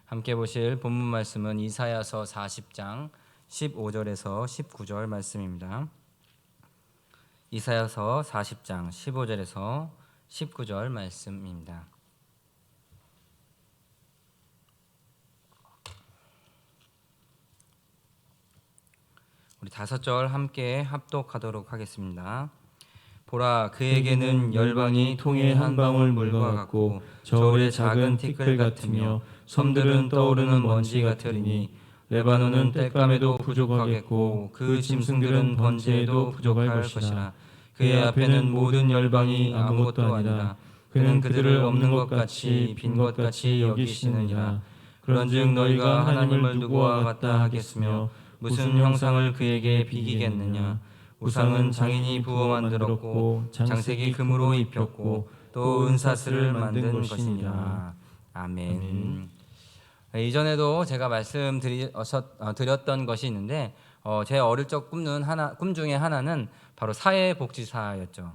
함께 보실 본문 말씀은 이사야서 40장 15절에서 19절 말씀입니다. 이사야서 40장 15절에서 19절 말씀입니다. 우리 5절 함께 합독하도록 하겠습니다. 보라, 그에게는 열방이 통에 한 방울 물과 같고 저울의 작은 티끌 같으며 섬들은 떠오르는 먼지 같으리니 레바논은 땔감에도 부족하겠고 그 짐승들은 번제에도 부족할 것이라. 그의 앞에는 모든 열방이 아무것도 아니라 그는 그들을 없는 것 같이 빈 것 같이 여기시느니라. 그런즉 너희가 하나님을 누구와 같다 하겠으며 무슨 형상을 그에게 비기겠느냐. 우상은 장인이 부어 만들었고 장색이 금으로 입혔고 또 은사슬을 만든 것이니라. 아멘. 이전에도 제가 말씀드렸던 것이 있는데 제 어릴 적 꿈 중에 하나는 바로 사회복지사였죠.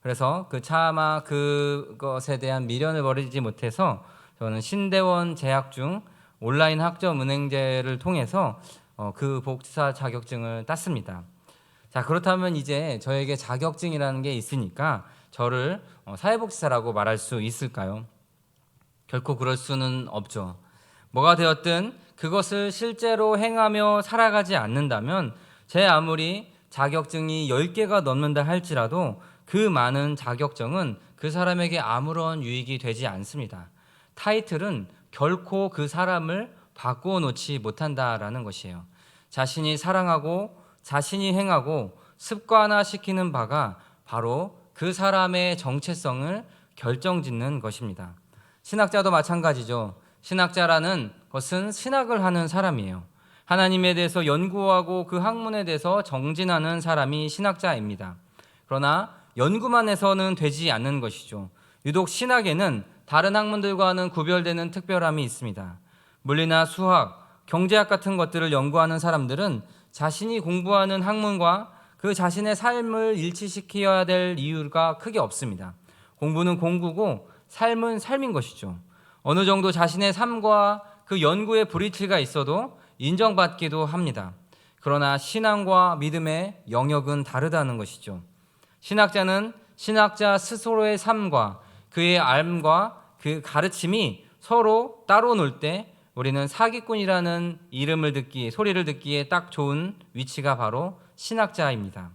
그래서 차마 그것에 대한 미련을 버리지 못해서 저는 신대원 재학 중 온라인 학점 은행제를 통해서 그 복지사 자격증을 땄습니다. 자, 그렇다면 이제 저에게 자격증이라는 게 있으니까 저를 사회복지사라고 말할 수 있을까요? 결코 그럴 수는 없죠. 뭐가 되었든 그것을 실제로 행하며 살아가지 않는다면 제 아무리 자격증이 10개가 넘는다 할지라도 그 많은 자격증은 그 사람에게 아무런 유익이 되지 않습니다. 타이틀은 결코 그 사람을 바꾸어 놓지 못한다라는 것이에요. 자신이 사랑하고 자신이 행하고 습관화시키는 바가 바로 그 사람의 정체성을 결정짓는 것입니다. 신학자도 마찬가지죠. 신학자라는 것은 신학을 하는 사람이에요. 하나님에 대해서 연구하고 그 학문에 대해서 정진하는 사람이 신학자입니다. 그러나 연구만 해서는 되지 않는 것이죠. 유독 신학에는 다른 학문들과는 구별되는 특별함이 있습니다. 물리나 수학, 경제학 같은 것들을 연구하는 사람들은 자신이 공부하는 학문과 그 자신의 삶을 일치시켜야 될 이유가 크게 없습니다. 공부는 공부고 삶은 삶인 것이죠. 어느 정도 자신의 삶과 그 연구에 불이치가 있어도 인정받기도 합니다. 그러나 신앙과 믿음의 영역은 다르다는 것이죠. 신학자는 신학자 스스로의 삶과 그의 삶과 그 가르침이 서로 따로 놀 때 우리는 사기꾼이라는 소리를 듣기에 딱 좋은 위치가 바로 신학자입니다.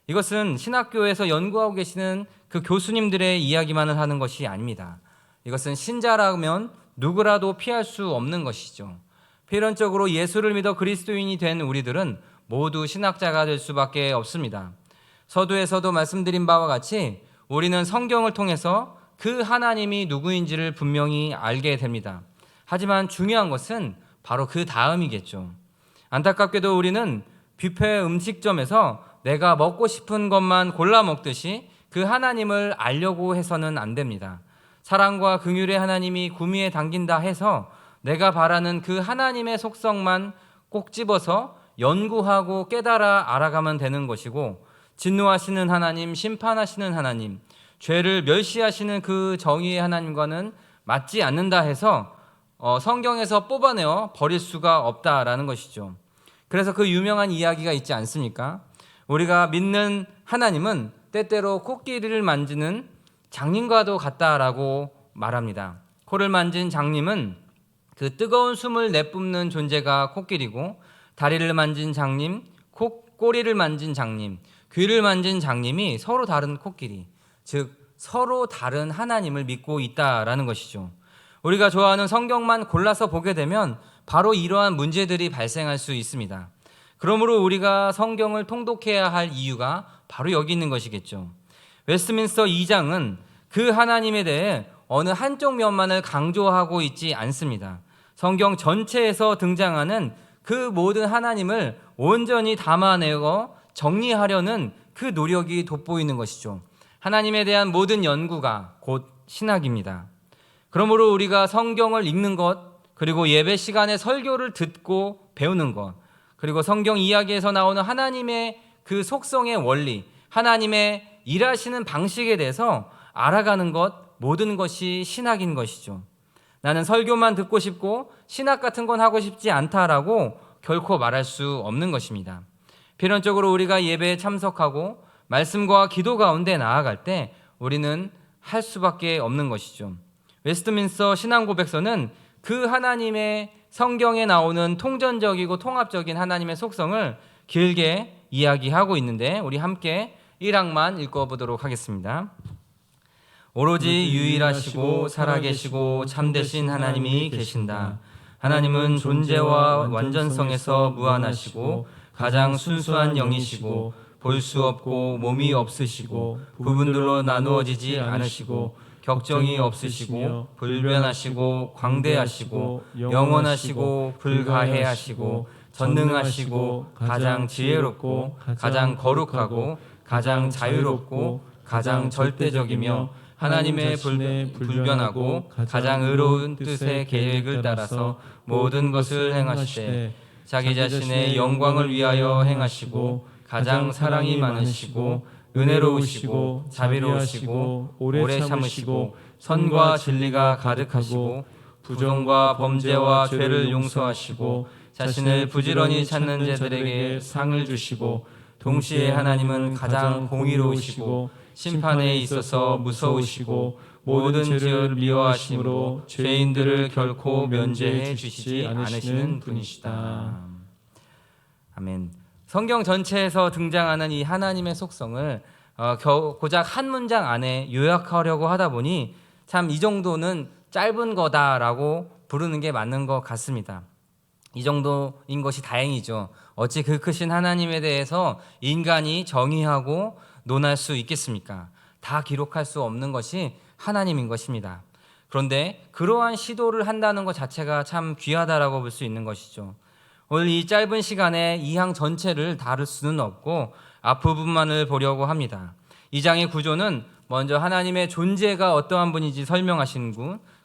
이것은 신학교에서 연구하고 계시는 그 교수님들의 이야기만을 하는 것이 아닙니다. 이것은 신자라면 누구라도 피할 수 없는 것이죠. 필연적으로 예수를 믿어 그리스도인이 된 우리들은 모두 신학자가 될 수밖에 없습니다. 서두에서도 말씀드린 바와 같이 우리는 성경을 통해서 그 하나님이 누구인지를 분명히 알게 됩니다. 하지만 중요한 것은 바로 그 다음이겠죠. 안타깝게도 우리는 뷔페 음식점에서 내가 먹고 싶은 것만 골라 먹듯이 그 하나님을 알려고 해서는 안 됩니다. 사랑과 긍휼의 하나님이 구미에 담긴다 해서 내가 바라는 그 하나님의 속성만 꼭 집어서 연구하고 깨달아 알아가면 되는 것이고, 진노하시는 하나님, 심판하시는 하나님, 죄를 멸시하시는 그 정의의 하나님과는 맞지 않는다 해서 성경에서 뽑아내어 버릴 수가 없다라는 것이죠. 그래서 그 유명한 이야기가 있지 않습니까? 우리가 믿는 하나님은 때때로 코끼리를 만지는 장님과도 같다라고 말합니다. 코를 만진 장님은 그 뜨거운 숨을 내뿜는 존재가 코끼리고, 다리를 만진 장님, 꼬리를 만진 장님, 귀를 만진 장님이 서로 다른 코끼리, 즉 서로 다른 하나님을 믿고 있다라는 것이죠. 우리가 좋아하는 성경만 골라서 보게 되면 바로 이러한 문제들이 발생할 수 있습니다. 그러므로 우리가 성경을 통독해야 할 이유가 바로 여기 있는 것이겠죠. 웨스트민스터 2장은 그 하나님에 대해 어느 한쪽 면만을 강조하고 있지 않습니다. 성경 전체에서 등장하는 그 모든 하나님을 온전히 담아내고 정리하려는 그 노력이 돋보이는 것이죠. 하나님에 대한 모든 연구가 곧 신학입니다. 그러므로 우리가 성경을 읽는 것, 그리고 예배 시간에 설교를 듣고 배우는 것, 그리고 성경 이야기에서 나오는 하나님의 그 속성의 원리, 하나님의 일하시는 방식에 대해서 알아가는 것, 모든 것이 신학인 것이죠. 나는 설교만 듣고 싶고 신학 같은 건 하고 싶지 않다라고 결코 말할 수 없는 것입니다. 필연적으로 우리가 예배에 참석하고 말씀과 기도 가운데 나아갈 때 우리는 할 수밖에 없는 것이죠. 웨스트민스터 신앙고백서는 그 하나님의 성경에 나오는 통전적이고 통합적인 하나님의 속성을 길게 이야기하고 있는데 우리 함께 1항만 읽어보도록 하겠습니다. 오로지 유일하시고 살아계시고 참되신 하나님이 계신다. 하나님은 존재와 완전성에서 무한하시고 가장 순수한 영이시고 볼 수 없고 몸이 없으시고 부분들로 나누어지지 않으시고 격정이 없으시고 불변하시고 광대하시고 영원하시고 불가해하시고 전능하시고 가장 지혜롭고 가장 거룩하고 가장 자유롭고 가장 절대적이며 하나님의 불변하고 가장 의로운 뜻의 계획을 따라서 모든 것을 행하시되 자기 자신의 영광을 위하여 행하시고 가장 사랑이 많으시고 은혜로우시고 자비로우시고 오래 참으시고 선과 진리가 가득하시고 부정과 범죄와 죄를 용서하시고 자신을 부지런히 찾는 자들에게 상을 주시고 동시에 하나님은 가장 공의로우시고 심판에 있어서 무서우시고 모든 죄를 미워하심으로 죄인들을 결코 면제해 주시지 않으시는 분이시다. 아멘. 성경 전체에서 등장하는 이 하나님의 속성을 고작 한 문장 안에 요약하려고 하다 보니 참 이 정도는 짧은 거다라고 부르는 게 맞는 것 같습니다. 이 정도인 것이 다행이죠. 어찌 그 크신 하나님에 대해서 인간이 정의하고 논할 수 있겠습니까? 다 기록할 수 없는 것이 하나님인 것입니다. 그런데 그러한 시도를 한다는 것 자체가 참 귀하다라고 볼 수 있는 것이죠. 오늘 이 짧은 시간에 이 장 전체를 다룰 수는 없고 앞부분만을 보려고 합니다. 이 장의 구조는 먼저 하나님의 존재가 어떠한 분인지 설명하시는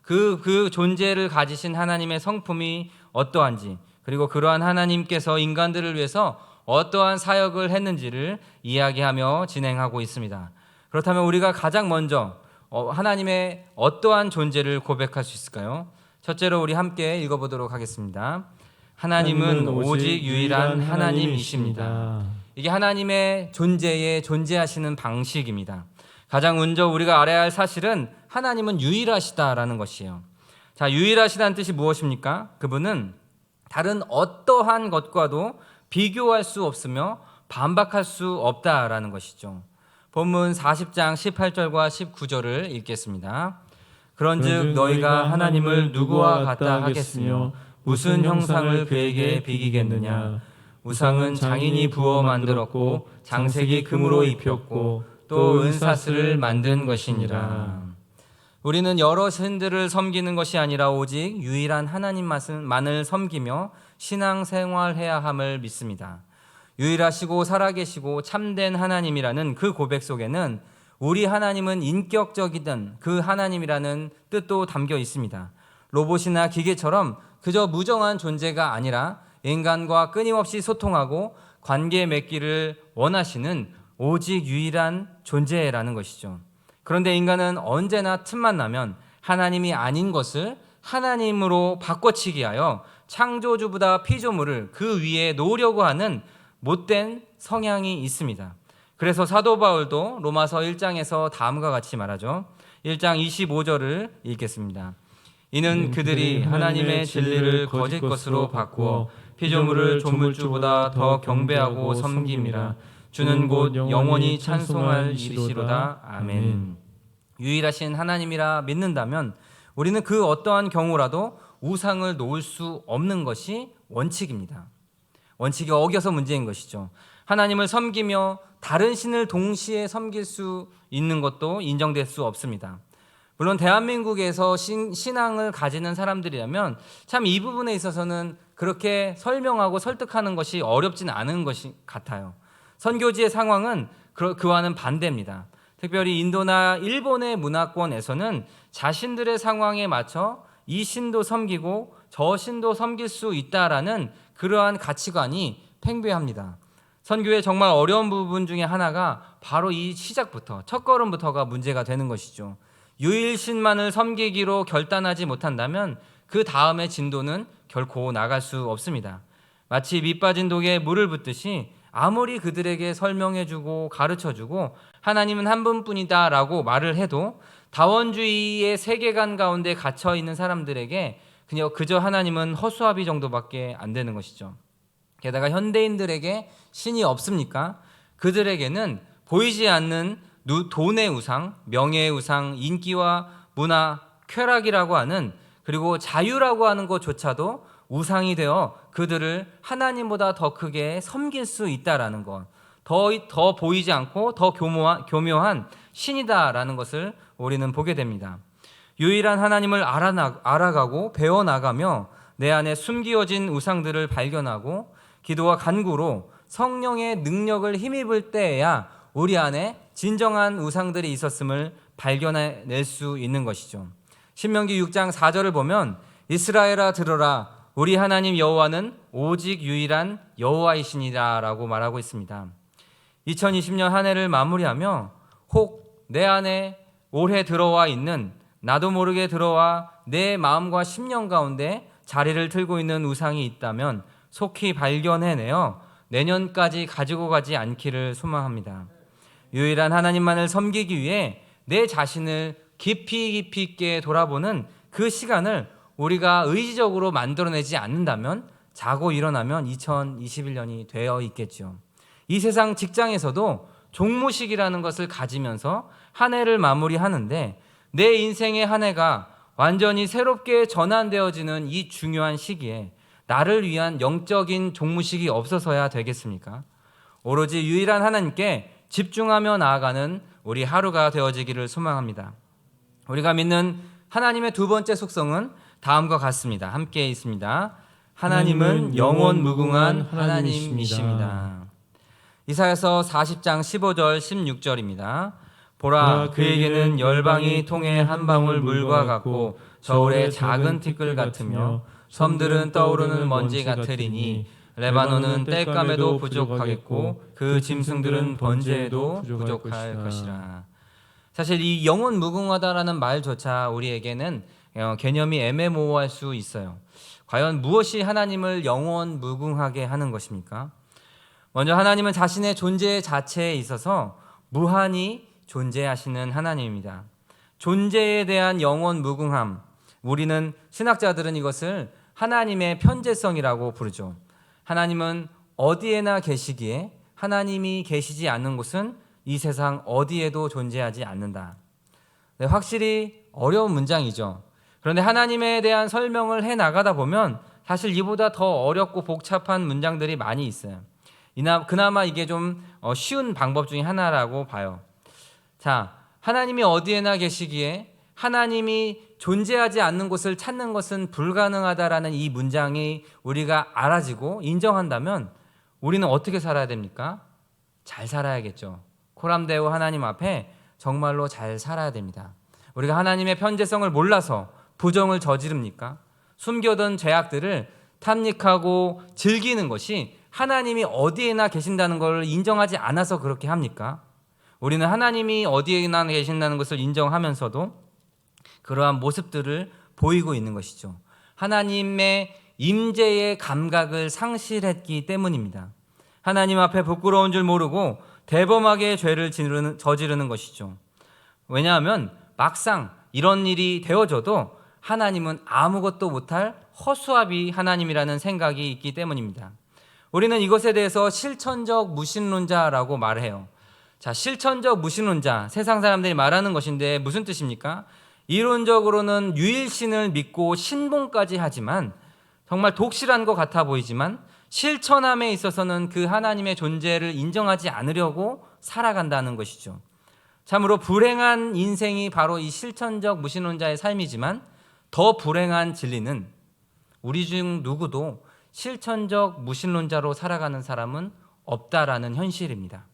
그 존재를 가지신 하나님의 성품이 어떠한지, 그리고 그러한 하나님께서 인간들을 위해서 어떠한 사역을 했는지를 이야기하며 진행하고 있습니다. 그렇다면 우리가 가장 먼저 하나님의 어떠한 존재를 고백할 수 있을까요? 첫째로 우리 함께 읽어보도록 하겠습니다. 하나님은 오직 유일한 하나님이십니다. 이게 하나님의 존재하시는 방식입니다. 가장 먼저 우리가 알아야 할 사실은 하나님은 유일하시다라는 것이에요. 자, 유일하시다는 뜻이 무엇입니까? 그분은 다른 어떠한 것과도 비교할 수 없으며 반박할 수 없다라는 것이죠. 본문 40장 18절과 19절을 읽겠습니다. 그런즉 너희가 하나님을 누구와 같다 하겠으며 무슨 형상을 그에게 비기겠느냐? 우상은 장인이 부어 만들었고 장색이 금으로 입혔고 또 은사슬을 만든 것이니라. 우리는 여러 신들을 섬기는 것이 아니라 오직 유일한 하나님만을 섬기며 신앙생활해야 함을 믿습니다. 유일하시고 살아계시고 참된 하나님이라는 그 고백 속에는 우리 하나님은 인격적이든 그 하나님이라는 뜻도 담겨 있습니다. 로봇이나 기계처럼 그저 무정한 존재가 아니라 인간과 끊임없이 소통하고 관계 맺기를 원하시는 오직 유일한 존재라는 것이죠. 그런데 인간은 언제나 틈만 나면 하나님이 아닌 것을 하나님으로 바꿔치기 하여 창조주보다 피조물을 그 위에 놓으려고 하는 못된 성향이 있습니다. 그래서 사도 바울도 로마서 1장에서 다음과 같이 말하죠. 1장 25절을 읽겠습니다. 이는 그들이 하나님의 진리를 거짓 것으로 바꾸어 피조물을 조물주보다 더 경배하고 섬김이라. 주는 곧 영원히 찬송할 이시로다. 아멘. 유일하신 하나님이라 믿는다면 우리는 그 어떠한 경우라도 우상을 놓을 수 없는 것이 원칙입니다. 원칙이 어겨서 문제인 것이죠. 하나님을 섬기며 다른 신을 동시에 섬길 수 있는 것도 인정될 수 없습니다. 물론 대한민국에서 신앙을 가지는 사람들이라면 참 이 부분에 있어서는 그렇게 설명하고 설득하는 것이 어렵진 않은 것이 같아요. 선교지의 상황은 그와는 반대입니다. 특별히 인도나 일본의 문화권에서는 자신들의 상황에 맞춰 이 신도 섬기고 저 신도 섬길 수 있다라는 그러한 가치관이 팽배합니다. 선교의 정말 어려운 부분 중에 하나가 바로 이 시작부터, 첫걸음부터가 문제가 되는 것이죠. 유일신만을 섬기기로 결단하지 못한다면 그 다음의 진도는 결코 나갈 수 없습니다. 마치 밑 빠진 독에 물을 붓듯이 아무리 그들에게 설명해주고 가르쳐주고 하나님은 한 분뿐이다 라고 말을 해도 다원주의의 세계관 가운데 갇혀 있는 사람들에게 그저 하나님은 허수아비 정도밖에 안 되는 것이죠. 게다가 현대인들에게 신이 없습니까? 그들에게는 보이지 않는 돈의 우상, 명예의 우상, 인기와 문화, 쾌락이라고 하는, 그리고 자유라고 하는 것조차도 우상이 되어 그들을 하나님보다 더 크게 섬길 수 있다라는 것, 더 보이지 않고 더 교묘한 신이다라는 것을 우리는 보게 됩니다. 유일한 하나님을 알아가고 배워나가며 내 안에 숨기어진 우상들을 발견하고 기도와 간구로 성령의 능력을 힘입을 때에야 우리 안에 진정한 우상들이 있었음을 발견해낼 수 있는 것이죠. 신명기 6장 4절을 보면 이스라엘아 들어라, 우리 하나님 여호와는 오직 유일한 여호와이시니라 라고 말하고 있습니다. 2020년 한 해를 마무리하며 혹 내 안에 올해 들어와 있는, 나도 모르게 들어와 내 마음과 심령 가운데 자리를 틀고 있는 우상이 있다면 속히 발견해내어 내년까지 가지고 가지 않기를 소망합니다. 유일한 하나님만을 섬기기 위해 내 자신을 깊이 있게 돌아보는 그 시간을 우리가 의지적으로 만들어내지 않는다면 자고 일어나면 2021년이 되어 있겠죠. 이 세상 직장에서도 종무식이라는 것을 가지면서 한 해를 마무리하는데 내 인생의 한 해가 완전히 새롭게 전환되어지는 이 중요한 시기에 나를 위한 영적인 종무식이 없어서야 되겠습니까? 오로지 유일한 하나님께 집중하며 나아가는 우리 하루가 되어지기를 소망합니다. 우리가 믿는 하나님의 두 번째 속성은 다음과 같습니다. 함께 있습니다. 하나님은 영원 무궁한 하나님이십니다. 이사야서 40장 15절 16절입니다. 보라, 그에게는 열방이 통해 한 방울 물과 같고 저울의 작은 티끌 같으며 섬들은 떠오르는 먼지 같으리니 레바논은 땔감에도 부족하겠고 그 짐승들은 번제에도 부족할 것이라. 사실 이 영원 무궁하다라는 말조차 우리에게는 개념이 애매모호할 수 있어요. 과연 무엇이 하나님을 영원 무궁하게 하는 것입니까? 먼저 하나님은 자신의 존재 자체에 있어서 무한히 존재하시는 하나님입니다. 존재에 대한 영원 무궁함, 우리는 신학자들은 이것을 하나님의 편재성이라고 부르죠. 하나님은 어디에나 계시기에 하나님이 계시지 않는 곳은 이 세상 어디에도 존재하지 않는다. 네, 확실히 어려운 문장이죠. 그런데 하나님에 대한 설명을 해나가다 보면 사실 이보다 더 어렵고 복잡한 문장들이 많이 있어요. 그나마 이게 좀 쉬운 방법 중에 하나라고 봐요. 자, 하나님이 어디에나 계시기에 하나님이 존재하지 않는 곳을 찾는 것은 불가능하다라는 이 문장이 우리가 알아지고 인정한다면 우리는 어떻게 살아야 됩니까? 잘 살아야겠죠. 코람데오 하나님 앞에 정말로 잘 살아야 됩니다. 우리가 하나님의 편재성을 몰라서 부정을 저지릅니까? 숨겨둔 죄악들을 탐닉하고 즐기는 것이 하나님이 어디에나 계신다는 걸 인정하지 않아서 그렇게 합니까? 우리는 하나님이 어디에나 계신다는 것을 인정하면서도 그러한 모습들을 보이고 있는 것이죠. 하나님의 임재의 감각을 상실했기 때문입니다. 하나님 앞에 부끄러운 줄 모르고 대범하게 죄를 저지르는 것이죠. 왜냐하면 막상 이런 일이 되어져도 하나님은 아무것도 못할 허수아비 하나님이라는 생각이 있기 때문입니다. 우리는 이것에 대해서 실천적 무신론자라고 말해요. 자, 실천적 무신론자, 세상 사람들이 말하는 것인데 무슨 뜻입니까? 이론적으로는 유일신을 믿고 신봉까지 하지만 정말 독실한 것 같아 보이지만 실천함에 있어서는 그 하나님의 존재를 인정하지 않으려고 살아간다는 것이죠. 참으로 불행한 인생이 바로 이 실천적 무신론자의 삶이지만 더 불행한 진리는 우리 중 누구도 실천적 무신론자로 살아가는 사람은 없다라는 현실입니다.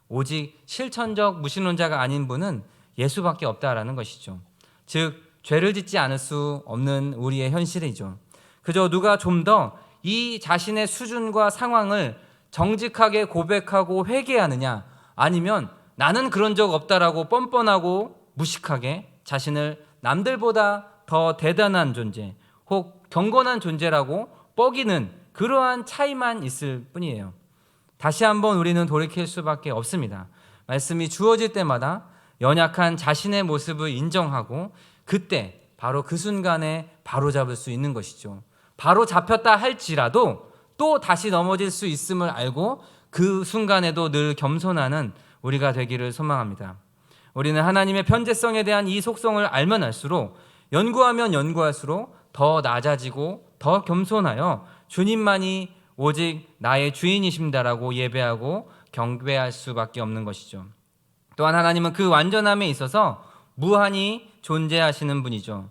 오직 실천적 무신론자가 아닌 분은 예수밖에 없다라는 것이죠. 즉 죄를 짓지 않을 수 없는 우리의 현실이죠. 그저 누가 좀 더 이 자신의 수준과 상황을 정직하게 고백하고 회개하느냐, 아니면 나는 그런 적 없다라고 뻔뻔하고 무식하게 자신을 남들보다 더 대단한 존재, 혹 경건한 존재라고 뻐기는 그러한 차이만 있을 뿐이에요. 다시 한번 우리는 돌이킬 수밖에 없습니다. 말씀이 주어질 때마다 연약한 자신의 모습을 인정하고 그때 바로 그 순간에 바로잡을 수 있는 것이죠. 바로 잡혔다 할지라도 또 다시 넘어질 수 있음을 알고 그 순간에도 늘 겸손하는 우리가 되기를 소망합니다. 우리는 하나님의 편재성에 대한 이 속성을 알면 알수록 연구하면 연구할수록 더 낮아지고 더 겸손하여 주님만이 오직 나의 주인이십니다라고 예배하고 경배할 수밖에 없는 것이죠. 또한 하나님은 그 완전함에 있어서 무한히 존재하시는 분이죠.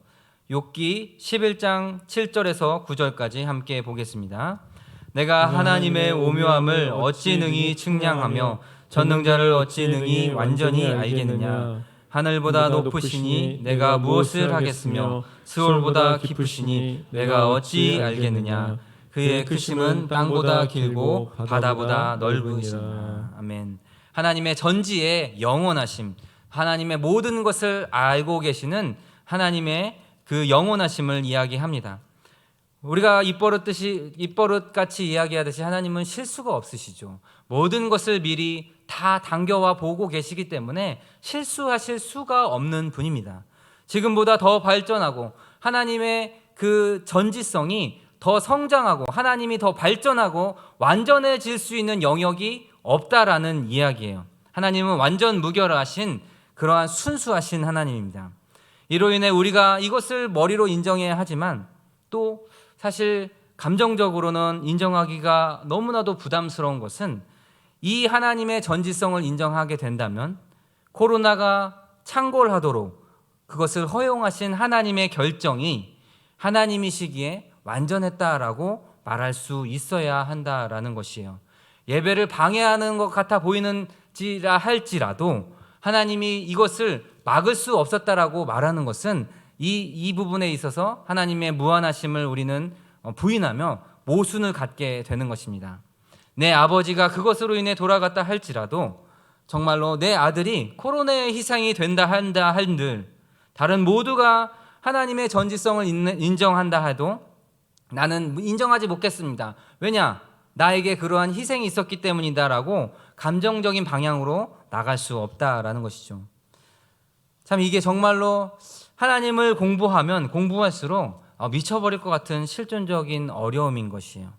욥기 11장 7절에서 9절까지 함께 보겠습니다. 내가 하나님의 오묘함을 어찌 능히 측량하며 전능자를 어찌 능히 완전히 알겠느냐. 하늘보다 높으시니 내가 무엇을 하겠으며 스올보다 깊으시니 내가 어찌 알겠느냐. 그의 크심은 땅보다 길고 바다보다 넓으시니라. 아멘. 하나님의 전지의 영원하심, 하나님의 모든 것을 알고 계시는 하나님의 그 영원하심을 이야기합니다. 우리가 입버릇같이 이야기하듯이 하나님은 실수가 없으시죠. 모든 것을 미리 다 당겨와 보고 계시기 때문에 실수하실 수가 없는 분입니다. 지금보다 더 발전하고 하나님의 그 전지성이 더 성장하고 하나님이 더 발전하고 완전해질 수 있는 영역이 없다라는 이야기예요. 하나님은 완전 무결하신 그러한 순수하신 하나님입니다. 이로 인해 우리가 이것을 머리로 인정해야 하지만 또 사실 감정적으로는 인정하기가 너무나도 부담스러운 것은 이 하나님의 전지성을 인정하게 된다면 코로나가 창궐하도록 그것을 허용하신 하나님의 결정이 하나님이시기에 완전했다라고 말할 수 있어야 한다라는 것이에요. 예배를 방해하는 것 같아 보이는지라 할지라도 하나님이 이것을 막을 수 없었다라고 말하는 것은 이 부분에 있어서 하나님의 무한하심을 우리는 부인하며 모순을 갖게 되는 것입니다. 내 아버지가 그것으로 인해 돌아갔다 할지라도 정말로 내 아들이 코로나의 희생이 된다 한다 한들 다른 모두가 하나님의 전지성을 인정한다 해도 나는 인정하지 못겠습니다. 왜냐? 나에게 그러한 희생이 있었기 때문이다라고 감정적인 방향으로 나갈 수 없다라는 것이죠. 참 이게 정말로 하나님을 공부하면 공부할수록 미쳐버릴 것 같은 실존적인 어려움인 것이에요.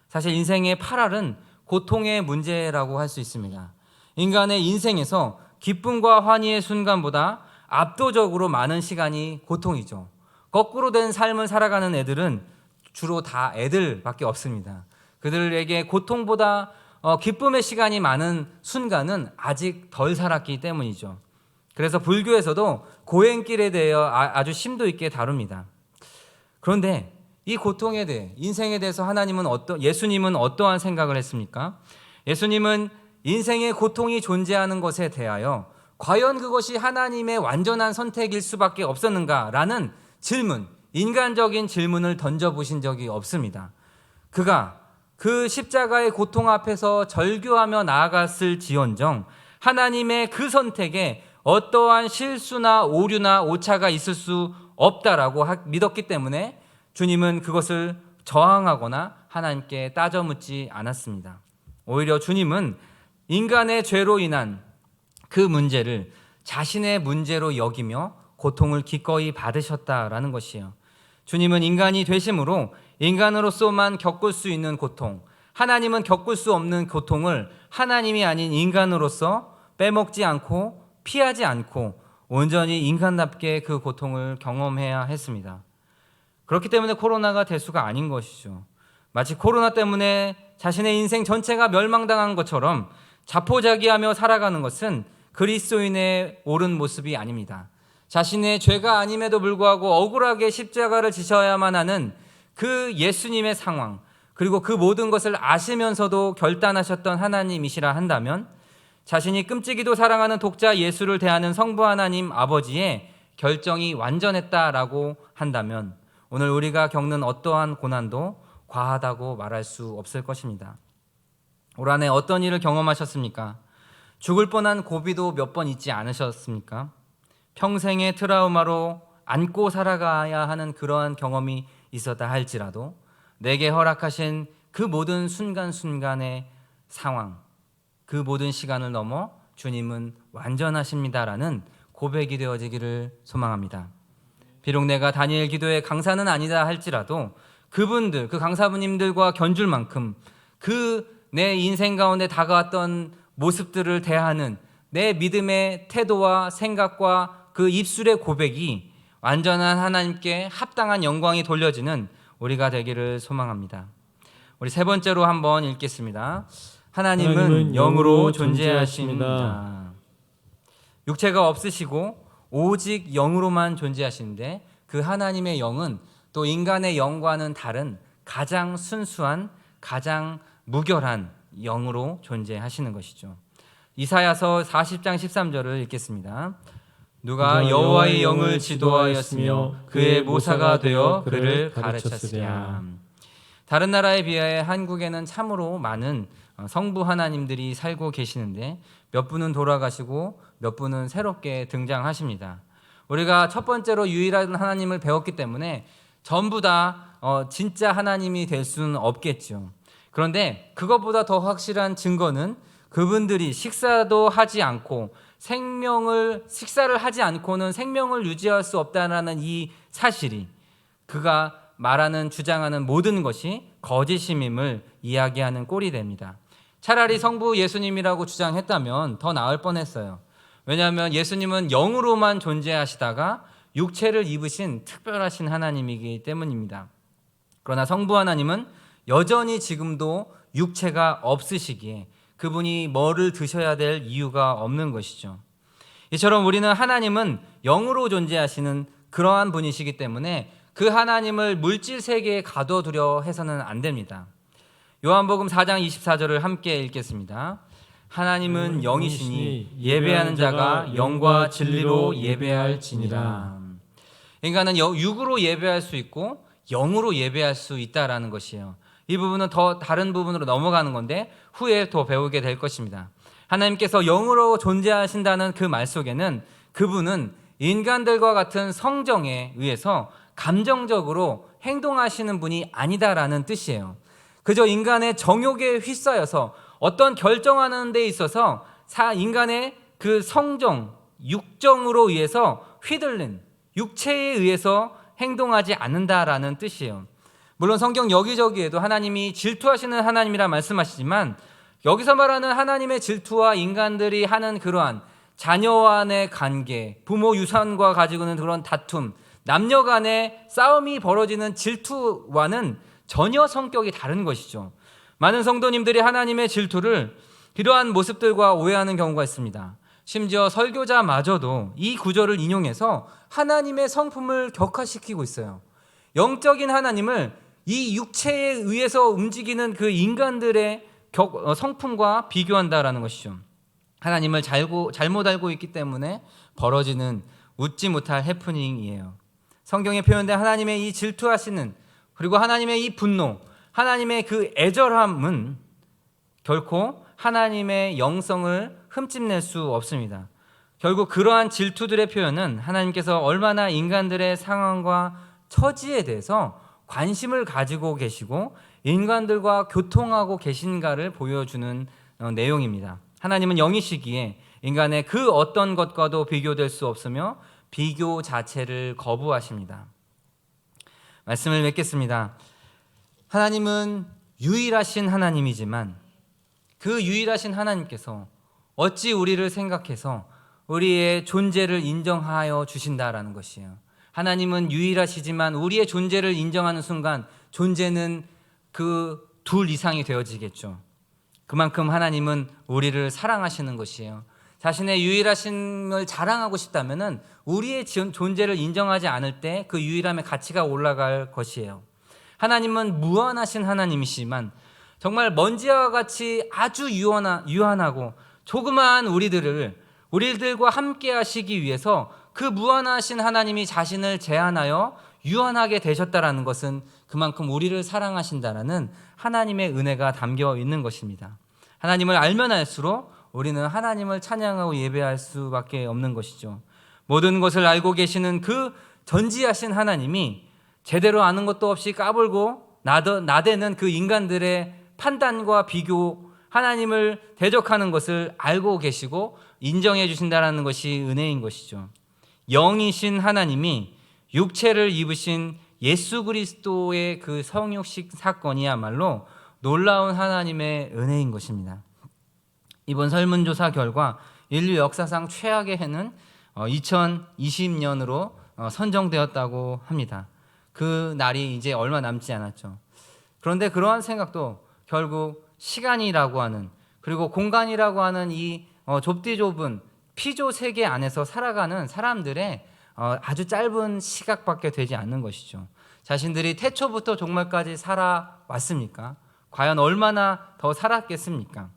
사실 인생의 8할은 고통의 문제라고 할 수 있습니다. 인간의 인생에서 기쁨과 환희의 순간보다 압도적으로 많은 시간이 고통이죠. 거꾸로 된 삶을 살아가는 애들은 주로 다 애들밖에 없습니다. 그들에게 고통보다 기쁨의 시간이 많은 순간은 아직 덜 살았기 때문이죠. 그래서 불교에서도 고행길에 대해 아주 심도 있게 다룹니다. 그런데 이 고통에 대해 인생에 대해서 예수님은 어떠한 생각을 했습니까? 예수님은 인생의 고통이 존재하는 것에 대하여 과연 그것이 하나님의 완전한 선택일 수밖에 없었는가라는 질문, 인간적인 질문을 던져보신 적이 없습니다. 그가 그 십자가의 고통 앞에서 절규하며 나아갔을지언정 하나님의 그 선택에 어떠한 실수나 오류나 오차가 있을 수 없다라고 믿었기 때문에 주님은 그것을 저항하거나 하나님께 따져 묻지 않았습니다. 오히려 주님은 인간의 죄로 인한 그 문제를 자신의 문제로 여기며 고통을 기꺼이 받으셨다라는 것이에요. 주님은 인간이 되심으로 인간으로서만 겪을 수 있는 고통, 하나님은 겪을 수 없는 고통을 하나님이 아닌 인간으로서 빼먹지 않고 피하지 않고 온전히 인간답게 그 고통을 경험해야 했습니다. 그렇기 때문에 코로나가 대수가 아닌 것이죠. 마치 코로나 때문에 자신의 인생 전체가 멸망당한 것처럼 자포자기하며 살아가는 것은 그리스도인의 옳은 모습이 아닙니다. 자신의 죄가 아님에도 불구하고 억울하게 십자가를 지셔야만 하는 그 예수님의 상황, 그리고 그 모든 것을 아시면서도 결단하셨던 하나님이시라 한다면 자신이 끔찍이도 사랑하는 독자 예수를 대하는 성부 하나님 아버지의 결정이 완전했다라고 한다면 오늘 우리가 겪는 어떠한 고난도 과하다고 말할 수 없을 것입니다. 올 한해 어떤 일을 경험하셨습니까? 죽을 뻔한 고비도 몇 번 있지 않으셨습니까? 평생의 트라우마로 안고 살아가야 하는 그러한 경험이 있었다 할지라도 내게 허락하신 그 모든 순간순간의 상황, 그 모든 시간을 넘어 주님은 완전하십니다라는 고백이 되어지기를 소망합니다. 비록 내가 다니엘 기도의 강사는 아니다 할지라도 그분들, 그 강사부님들과 견줄 만큼 그 내 인생 가운데 다가왔던 모습들을 대하는 내 믿음의 태도와 생각과 그 입술의 고백이 완전한 하나님께 합당한 영광이 돌려지는 우리가 되기를 소망합니다. 우리 세 번째로 한번 읽겠습니다. 하나님은 영으로 존재하십니다. 육체가 없으시고 오직 영으로만 존재하시는데 그 하나님의 영은 또 인간의 영과는 다른 가장 순수한, 가장 무결한 영으로 존재하시는 것이죠. 이사야서 40장 13절을 읽겠습니다. 누가 여호와의 영을 지도하였으며 그의 모사가 되어 그를 가르쳤으랴. 다른 나라에 비하여 한국에는 참으로 많은 성부 하나님들이 살고 계시는데 몇 분은 돌아가시고 몇 분은 새롭게 등장하십니다. 우리가 첫 번째로 유일한 하나님을 배웠기 때문에 전부 다 진짜 하나님이 될 수는 없겠죠. 그런데 그것보다 더 확실한 증거는 그분들이 식사도 하지 않고 식사를 하지 않고는 생명을 유지할 수 없다는 이 사실이 그가 말하는 주장하는 모든 것이 거짓임임을 이야기하는 꼴이 됩니다. 차라리 성부 예수님이라고 주장했다면 더 나을 뻔했어요. 왜냐하면 예수님은 영으로만 존재하시다가 육체를 입으신 특별하신 하나님이기 때문입니다. 그러나 성부 하나님은 여전히 지금도 육체가 없으시기에 그분이 뭐를 드셔야 될 이유가 없는 것이죠. 이처럼 우리는 하나님은 영으로 존재하시는 그러한 분이시기 때문에 그 하나님을 물질 세계에 가둬두려 해서는 안 됩니다. 요한복음 4장 24절을 함께 읽겠습니다. 하나님은 영이시니 예배하는 자가 영과 진리로 예배할지니라. 인간은 육으로 예배할 수 있고 영으로 예배할 수 있다라는 것이에요. 이 부분은 더 다른 부분으로 넘어가는 건데 후에 더 배우게 될 것입니다. 하나님께서 영으로 존재하신다는 그 말 속에는 그분은 인간들과 같은 성정에 의해서 감정적으로 행동하시는 분이 아니다라는 뜻이에요. 그저 인간의 정욕에 휩싸여서 어떤 결정하는 데 있어서 인간의 그 성정, 육정으로 의해서 휘둘린 육체에 의해서 행동하지 않는다라는 뜻이에요. 물론 성경 여기저기에도 하나님이 질투하시는 하나님이라 말씀하시지만 여기서 말하는 하나님의 질투와 인간들이 하는 그러한 자녀 간의 관계, 부모 유산과 가지고는 그런 다툼, 남녀 간의 싸움이 벌어지는 질투와는 전혀 성격이 다른 것이죠. 많은 성도님들이 하나님의 질투를 이러한 모습들과 오해하는 경우가 있습니다. 심지어 설교자마저도 이 구절을 인용해서 하나님의 성품을 격화시키고 있어요. 영적인 하나님을 이 육체에 의해서 움직이는 그 인간들의 성품과 비교한다라는 것이죠. 하나님을 잘못 알고 있기 때문에 벌어지는 웃지 못할 해프닝이에요. 성경에 표현된 하나님의 이 질투하시는 그리고 하나님의 이 분노, 하나님의 그 애절함은 결코 하나님의 영성을 흠집낼 수 없습니다. 결국 그러한 질투들의 표현은 하나님께서 얼마나 인간들의 상황과 처지에 대해서 관심을 가지고 계시고 인간들과 교통하고 계신가를 보여주는 내용입니다. 하나님은 영이시기에 인간의 그 어떤 것과도 비교될 수 없으며 비교 자체를 거부하십니다. 말씀을 맺겠습니다. 하나님은 유일하신 하나님이지만 그 유일하신 하나님께서 어찌 우리를 생각해서 우리의 존재를 인정하여 주신다라는 것이에요. 하나님은 유일하시지만 우리의 존재를 인정하는 순간 존재는 그 둘 이상이 되어지겠죠. 그만큼 하나님은 우리를 사랑하시는 것이에요. 자신의 유일하심을 자랑하고 싶다면 우리의 존재를 인정하지 않을 때 그 유일함의 가치가 올라갈 것이에요. 하나님은 무한하신 하나님이시지만 정말 먼지와 같이 아주 유한하고 조그마한 우리들과 함께 하시기 위해서 그 무한하신 하나님이 자신을 제한하여 유한하게 되셨다라는 것은 그만큼 우리를 사랑하신다라는 하나님의 은혜가 담겨 있는 것입니다. 하나님을 알면 알수록 우리는 하나님을 찬양하고 예배할 수밖에 없는 것이죠. 모든 것을 알고 계시는 그 전지하신 하나님이 제대로 아는 것도 없이 까불고 나대는 그 인간들의 판단과 비교, 하나님을 대적하는 것을 알고 계시고 인정해 주신다는 것이 은혜인 것이죠. 영이신 하나님이 육체를 입으신 예수 그리스도의 그 성육식 사건이야말로 놀라운 하나님의 은혜인 것입니다. 이번 설문조사 결과 인류 역사상 최악의 해는 2020년으로 선정되었다고 합니다. 그 날이 이제 얼마 남지 않았죠. 그런데 그러한 생각도 결국 시간이라고 하는, 그리고 공간이라고 하는 이 좁디 좁은 피조 세계 안에서 살아가는 사람들의 아주 짧은 시각밖에 되지 않는 것이죠. 자신들이 태초부터 종말까지 살아왔습니까? 과연 얼마나 더 살았겠습니까?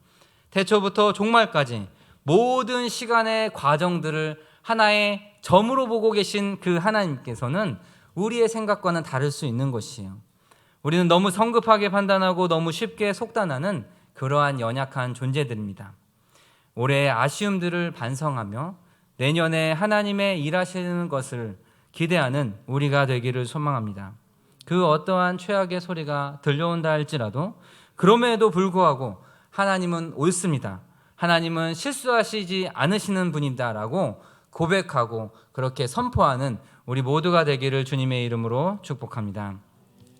태초부터 종말까지 모든 시간의 과정들을 하나의 점으로 보고 계신 그 하나님께서는 우리의 생각과는 다를 수 있는 것이에요. 우리는 너무 성급하게 판단하고 너무 쉽게 속단하는 그러한 연약한 존재들입니다. 올해의 아쉬움들을 반성하며 내년에 하나님의 일하시는 것을 기대하는 우리가 되기를 소망합니다. 그 어떠한 최악의 소리가 들려온다 할지라도 그럼에도 불구하고 하나님은 옳습니다. 하나님은 실수하시지 않으시는 분이다라고 고백하고 그렇게 선포하는 우리 모두가 되기를 주님의 이름으로 축복합니다.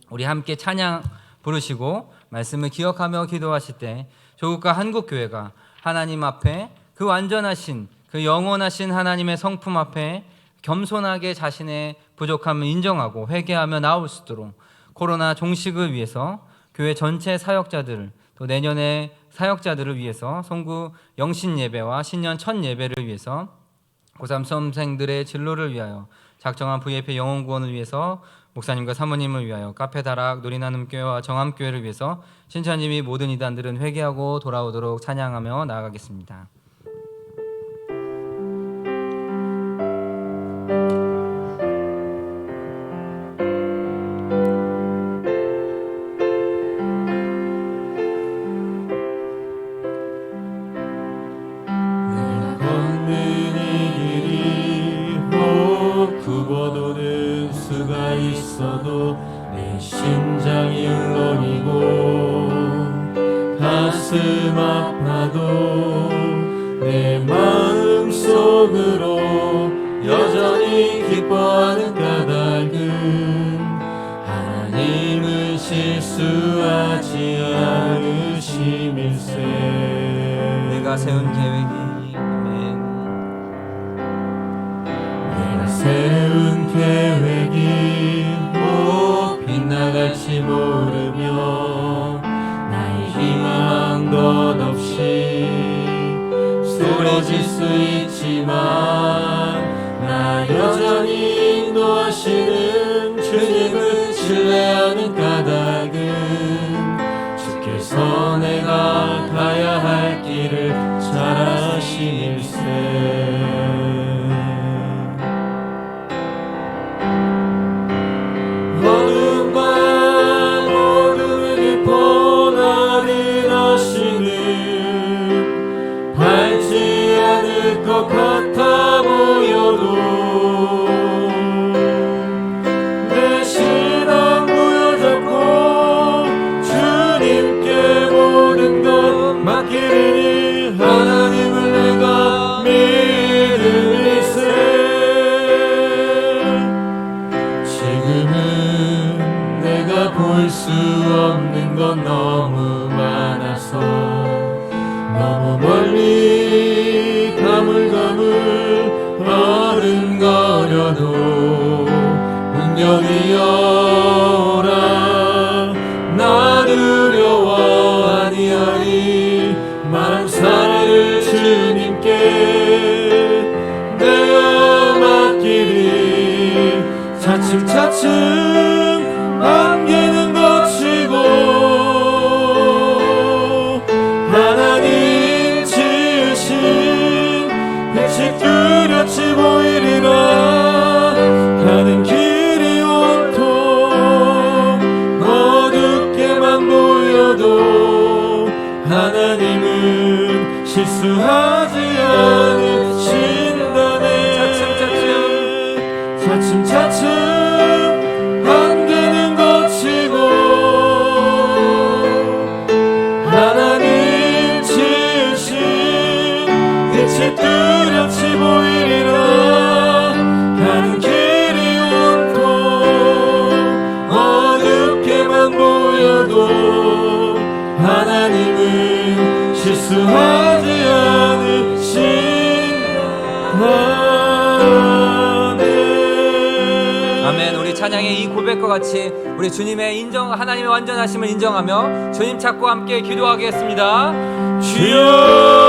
우리 함께 찬양 부르시고 말씀을 기억하며 기도하실 때 조국과 한국교회가 하나님 앞에 그 완전하신 그 영원하신 하나님의 성품 앞에 겸손하게 자신의 부족함을 인정하고 회개하며 나올 수 있도록 코로나 종식을 위해서 교회 전체 사역자들 또 내년의 사역자들을 위해서 송구 영신 예배와 신년 첫 예배를 위해서 고3 수험생들의 진로를 위하여 작정한 VF의 영혼 구원을 위해서 목사님과 사모님을 위하여 카페다락 누리나눔교회와 정함교회를 위해서 신천지미 모든 이단들은 회개하고 돌아오도록 찬양하며 나아가겠습니다. 굽어도는 수가 있어도 내 심장이 울렁이고 가슴 아파도 내 마음 속으로 여전히 기뻐하는 까닭은 하나님은 실수하지 않으심일세. 내가 세운 계획이 세운 계획이 꼭 빗나갈지 모르며 나의 희망 덧없이 쓰러질 수 있지만 나 여전히 인도하시는 주님을 신뢰하는 까닭은 주께서 내가 가야 할 길을 잘 아시일세. 같아 보여도 내 신앙 부여잡고 주님께 모든 것 맡기리니 하나님을 내가 믿으리세. 지금은 내가 볼 수 없는 건 너무 많아서 너무 멀리 가물가물 어른거려도 운명이 여라 나 두려워 아니하리. 만사를 주님께 내가 맡기리. 차츰차츰 안개는 걷히고 하나님 지으신 빛이 뚜렷이 보이리라. 가는 길이 온통 어둡게만 보여도 하나님은 실수하지 않으신다네. 수하지 않으신 아멘. 우리 찬양의 이 고백과 같이 우리 주님의 하나님의 완전하심을 인정하며 주님 찾고 함께 기도하겠습니다. 주여